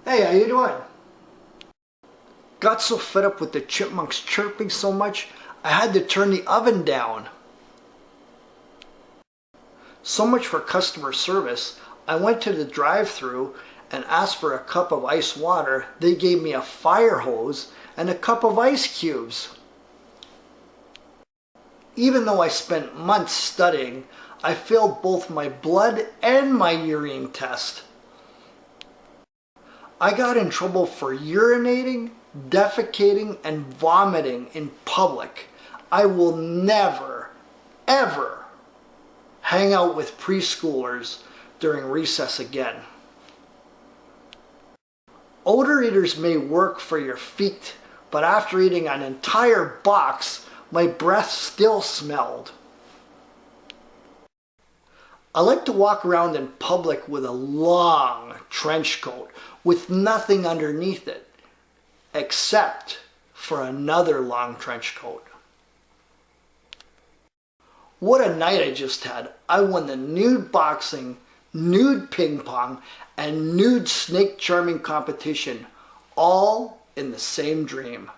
Hey, how you doing? Got so fed up with the chipmunks chirping so much, I had to turn the oven down. So much for customer service. I went to the drive-thru and asked for a cup of ice water. They gave me a fire hose and a cup of ice cubes. Even though I spent months studying, I failed both my blood and my urine test. I got in trouble for urinating, defecating, and vomiting in public. I will never, ever hang out with preschoolers during recess again. Odor eaters may work for your feet, but after eating an entire box, my breath still smelled. I like to walk around in public with a long trench coat with nothing underneath it, except for another long trench coat. What a night I just had. I won the nude boxing, nude ping pong, and nude snake charming competition, all in the same dream.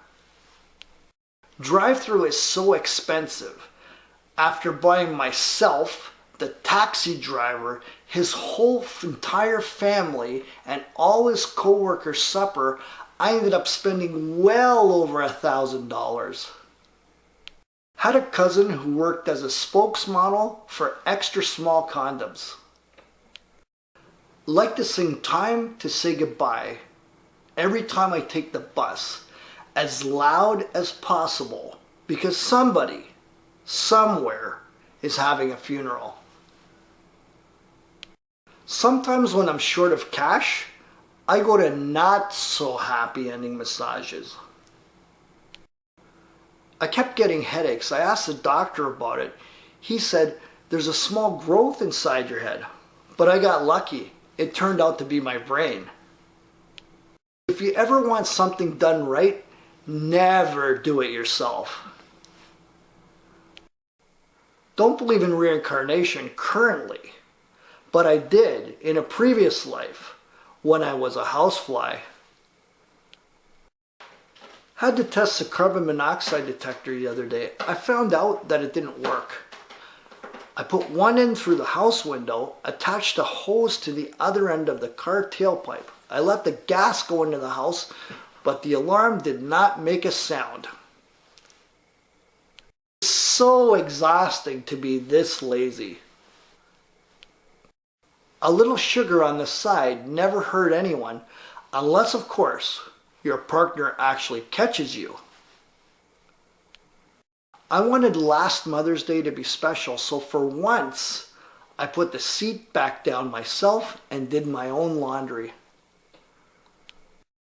Drive-thru is so expensive. After buying myself, the taxi driver, his whole entire family, and all his co-workers' supper, I ended up spending well over $1,000. Had a cousin who worked as a spokesmodel for extra small condoms. Like to sing Time to Say Goodbye every time I take the bus, as loud as possible, because somebody, somewhere, is having a funeral. Sometimes when I'm short of cash, I go to not so happy ending massages. I kept getting headaches. I asked the doctor about it. He said, there's a small growth inside your head. But I got lucky. It turned out to be my brain. If you ever want something done right, never do it yourself. Don't believe in reincarnation currently, but I did in a previous life when I was a housefly. Had to test the carbon monoxide detector the other day. I found out that it didn't work. I put one in through the house window, attached a hose to the other end of the car tailpipe. I let the gas go into the house, but the alarm did not make a sound. It's so exhausting to be this lazy. A little sugar on the side never hurt anyone, unless, of course, your partner actually catches you. I wanted last Mother's Day to be special, so for once, I put the seat back down myself and did my own laundry.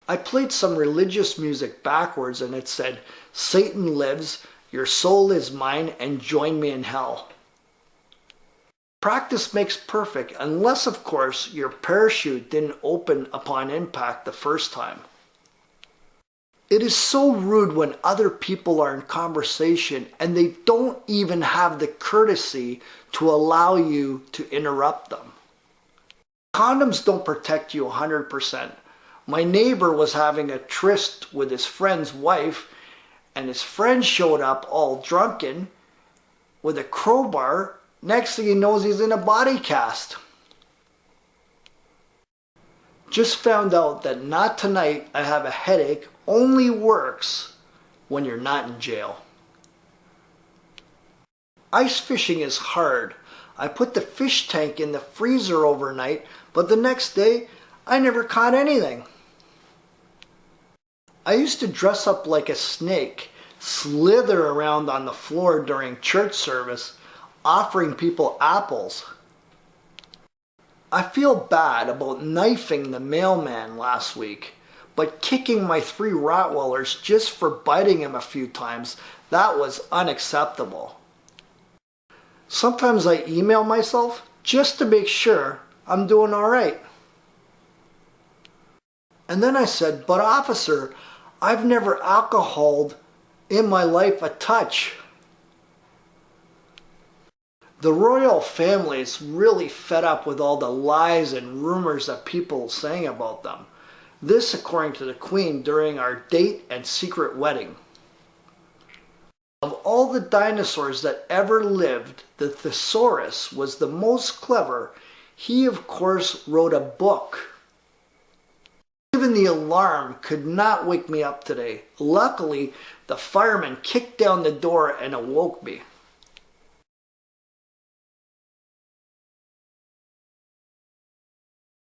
I played some religious music backwards and it said, "Satan lives, your soul is mine, and join me in hell." Practice makes perfect, unless, of course, your parachute didn't open upon impact the first time. It is so rude when other people are in conversation and they don't even have the courtesy to allow you to interrupt them. Condoms don't protect you 100%. My neighbor was having a tryst with his friend's wife, and his friend showed up all drunken with a crowbar. Next thing he knows, he's in a body cast. Just found out that Not Tonight, I Have a Headache only works when you're not in jail. Ice fishing is hard. I put the fish tank in the freezer overnight, but the next day I never caught anything. I used to dress up like a snake, slither around on the floor during church service, offering people apples. I feel bad about knifing the mailman last week, but kicking my 3 Rottweilers just for biting him a few times, that was unacceptable. Sometimes I email myself just to make sure I'm doing all right. And then I said, but officer, I've never alcoholed in my life a touch. The royal family is really fed up with all the lies and rumors that people are saying about them. This according to the Queen during our date and secret wedding. Of all the dinosaurs that ever lived, the Thesaurus was the most clever. He, of course, wrote a book. Even the alarm could not wake me up today. Luckily, the fireman kicked down the door and awoke me.